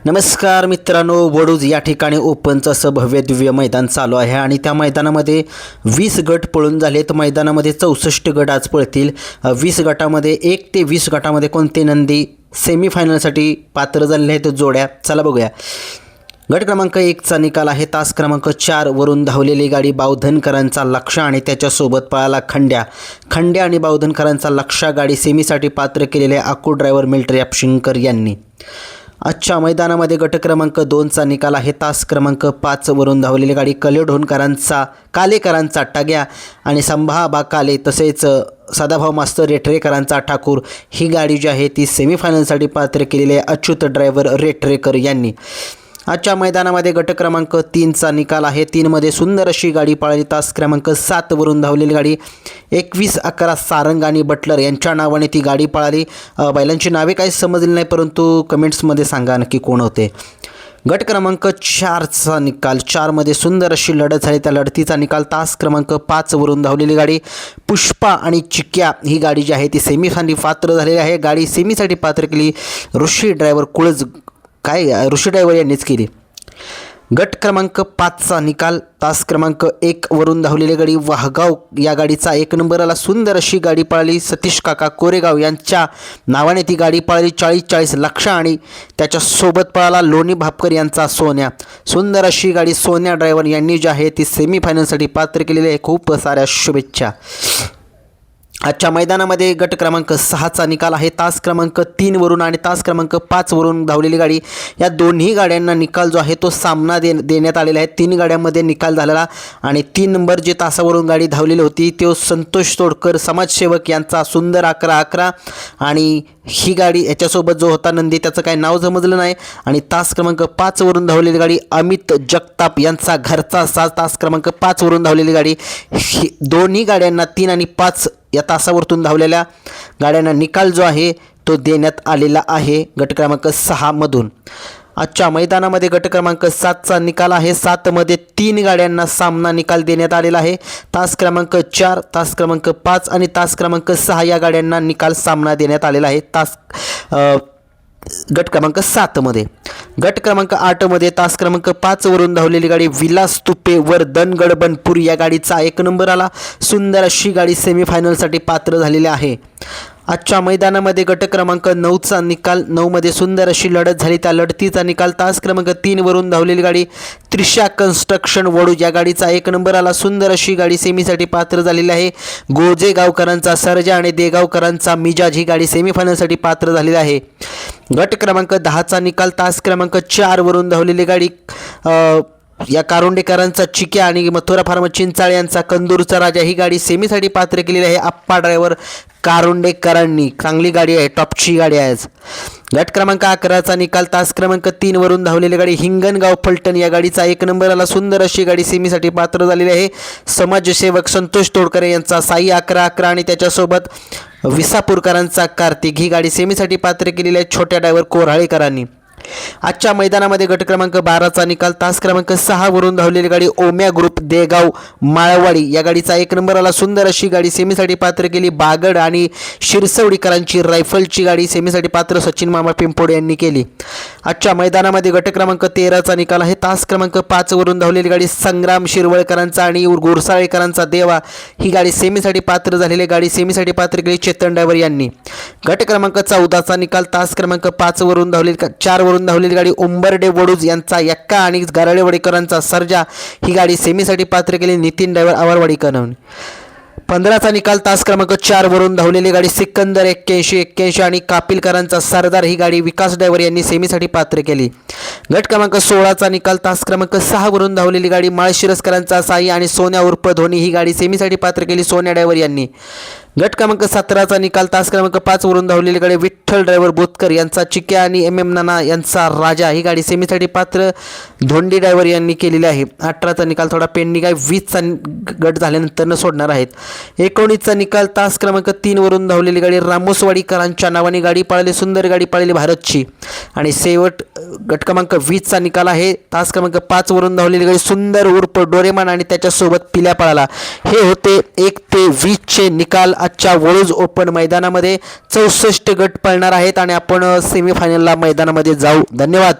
नमस्कार मित्रांनो, वडूज या ठिकाणी ओपनचं असं भव्य दिव्य मैदान चालू आहे आणि त्या मैदानामध्ये 20 गट पळून झालेत। मैदानामध्ये 64 गट आज पळतील। 20 गटामध्ये 1 ते 20 गटामध्ये कोणते नंदी सेमीफायनलसाठी पात्र झालेले आहेत जोड्या, चला बघूया। गट क्रमांक 1चा निकाल आहे। तास क्रमांक 4 वरून धावलेली गाडी बावधनकरांचा लक्ष्य आणि त्याच्यासोबत पळाला खंड्या आणि बावधनकरांचा लक्ष्य गाडी सेमीसाठी पात्र केलेले आकू ड्रायव्हर मिलिटरी अपशिंकर यांनी। आजच्या मैदानामध्ये गट क्रमांक 2चा निकाल आहे। तास क्रमांक 5 वरून धावलेली गाडी कालेकरांचा टाग्या आणि संभाबा काले तसेच सदाभाऊ मास्तर रेठरेकरांचा ठाकूर ही गाडी जी आहे ती सेमीफायनलसाठी पात्र केलेली आहे अच्युत ड्रायव्हर रेठरेकर यांनी। आजच्या मैदानामध्ये गट क्रमांक 3चा निकाल आहे। 3मध्ये सुंदर अशी गाडी पळाली। तास क्रमांक 7 वरून धावलेली गाडी 21-11 सारंग आणि बटलर यांच्या नावाने ती गाडी पळाली। बैलांची नावे काही समजली नाही, परंतु कमेंट्समध्ये सांगा नक्की कोण होते। गट क्रमांक 4चा निकाल 4मध्ये सुंदर अशी लढत झाली। त्या लढतीचा निकाल तास क्रमांक 5 वरून धावलेली गाडी पुष्पा आणि चिक्या ही गाडी जी आहे ती सेमीसाठी पात्र झालेली आहे। गाडी सेमीसाठी पात्र केली ऋषी ड्रायव्हर यांनीच केली। गट क्रमांक 5चा निकाल तास क्रमांक 1 वरून धावलेली गाडी वाहगाव या गाडीचा 1 नंबर आला। सुंदर अशी गाडी पळाली। सतीश काका कोरेगाव यांच्या नावाने ती गाडी पळाली। 40-40 लक्ष्य आणि त्याच्यासोबत पळाला लोणी भापकर यांचा सोन्या। सुंदर अशी गाडी सोन्या ड्रायव्हर यांनी जी आहे ती सेमीफायनलसाठी पात्र केलेली आहे। खूप साऱ्या शुभेच्छा। आजच्या मैदानामध्ये गट क्रमांक 6चा निकाल आहे। तास क्रमांक 3 वरून आणि तास क्रमांक 5 वरून धावलेली गाडी या दोन्ही गाड्यांना निकाल जो आहे तो सामना देण्यात आलेला आहे। 3 गाड्यांमध्ये निकाल झालेला आणि 3 नंबर जे तासावरून गाडी धावलेली होती तो संतोष तोडकर समाजसेवक यांचा सुंदर 11-11 आणि ही गाडी याच्यासोबत जो होता नंदी त्याचं काही नाव समजलं नाही। आणि तास क्रमांक 5 वरून धावलेली गाडी अमित जगताप यांचा घरचा साज। तास क्रमांक 5 वरून धावलेली गाडी दोन्ही गाड्यांना 3 आणि 5 या तासावरतून धावलेल्या गाड्यांना निकाल जो आहे तो देण्यात आलेला आहे गट क्रमांक 6 मधून। आजच्या मैदानामध्ये गट क्रमांक 7चा निकाल आहे। 7मध्ये 3 गाड्यांना सामना निकाल देण्यात आलेला आहे। तास क्रमांक 4 तास क्रमांक 5 आणि तास क्रमांक 6 या गाड्यांना निकाल सामना देण्यात आलेला आहे गट क्रमांक 7मध्ये। गट क्रमांक 8मध्ये तास क्रमांक 5 वरून धावलेली गाडी विलास तुपे वर दनगड बनपूर या गाडीचा 1 नंबर आला। सुंदर अशी गाडी सेमीफायनलसाठी पात्र झालेली आहे। आजच्या मैदानामध्ये गट क्रमांक 9चा निकाल 9मध्ये सुंदर अशी लढत झाली। त्या लढतीचा निकाल तास क्रमांक 3 वरून धावलेली गाडी त्रिशा कन्स्ट्रक्शन वडूज या गाडीचा 1 नंबर आला। सुंदर अशी गाडी सेमीसाठी पात्र झालेली आहे। गोजेगावकरांचा सर्जा आणि देगावकरांचा मिजाज ही गाडी सेमीफायनलसाठी पात्र झालेली आहे। गट क्रमांक 10चा निकाल तास क्रमांक 4 वरून धावलेली गाडी या कारुंडेकरांचा चिक्या आणि मथुरा फार्म चिंचाळे यांचा कंदूरचा राजा ही गाडी सेमीसाठी पात्र केलेली आहे। आप्पा ड्रायव्हर कारुंडेकरांनी चांगली गाडी आहे, टॉपची गाडी आहे। गट क्रमांक 11चा निकाल तास क्रमांक 3 वरून धावलेली गाडी हिंगणगाव फलटण या गाडीचा 1 नंबर आला। सुंदर अशी गाडी सेमीसाठी पात्र झालेली आहे। समाजसेवक संतोष तोडकर यांचा साई 11-11 आणि त्याच्यासोबत विसापूरकरांचा कार्तिक ही गाडी सेमीसाठी पात्र केलेली आहे छोट्या ड्रायव्हर कोऱ्हाळेकरांनी। आजच्या मैदानामध्ये गट क्रमांक 12चा निकाल तास क्रमांक 6 वरून धावलेली गाडी ओम्या ग्रुप देगाव माळवाडी या गाडीचा 1 नंबर आला। सुंदर अशी गाडी सेमीसाठी पात्र केली बागड आणि शिरसवडीकरांची रायफलची गाडी सेमीसाठी पात्र सचिन मामा पिंपोडे यांनी केली। आजच्या मैदानामध्ये गट क्रमांक 13चा निकाल आहे। तास क्रमांक 5 वरून धावलेली गाडी संग्राम शिरवळकरांचा आणि गोरसाळेकरांचा देवा ही गाडी सेमीसाठी पात्र झालेली गाडी सेमीसाठी पात्र केली चेतन ड्रायव्हर यांनी। गट क्रमांक 14चा निकाल तास क्रमांक 4 वरून धावलेली गाडी उंबरडे वडूज यांचा यक्का आणि गारळेवाडीकरांचा सर्जा ही गाडी सेमीसाठी पात्र केली नितीन ड्रायव्हर आवरवाडीकरांनी। 15चा निकाल तास क्रमांक 4 वरून धावलेली गाडी सिकंदर 81-81 आणि कापिलकरांचा सरदार ही गाडी विकास ड्रायव्हर यांनी सेमीसाठी पात्र केली। गट क्रमांक 16चा निकाल तास क्रमांक 6 वरून धावलेली गाडी माळशिरसकरांचा साई आणि सोन्या उर्फ धोनी ही गाडी सेमीसाठी पात्र केली सोन्या ड्रायव्हर यांनी। गट क्रमांक 17चा निकाल तास क्रमांक 5 वरून धावलेली गाडी विठ्ठल ड्रायव्हर बोतकर यांचा चिक्या आणि MM नाना यांचा राजा ही गाडी सेमीसाठी पात्र धोंडी ड्रायव्हर यांनी केलेली आहे। 18चा निकाल थोडा पेंडिंग आहे, 20चा गट झाल्यानंतर न सोडणार आहेत। 19चा निकाल तास क्रमांक 3 वरून धावलेली गाडी रामोसवाडीकरांच्या नावाने गाडी पळाली, सुंदर गाडी पळाली भारतची। आणि शेवट गट क्रमांक 20चा निकाल आहे। तास क्रमांक 5 वरून धावलेली गाडी सुंदर उर्फ डोरेमान आणि त्याच्यासोबत पिल्या पळाला। हे होते 1 ते 20चे निकाल आजच्या वडूज ओपन मैदानामध्ये। 64 गट पळणार आहेत आणि आपण सेमीफायनलला मैदानामध्ये जाऊ। धन्यवाद।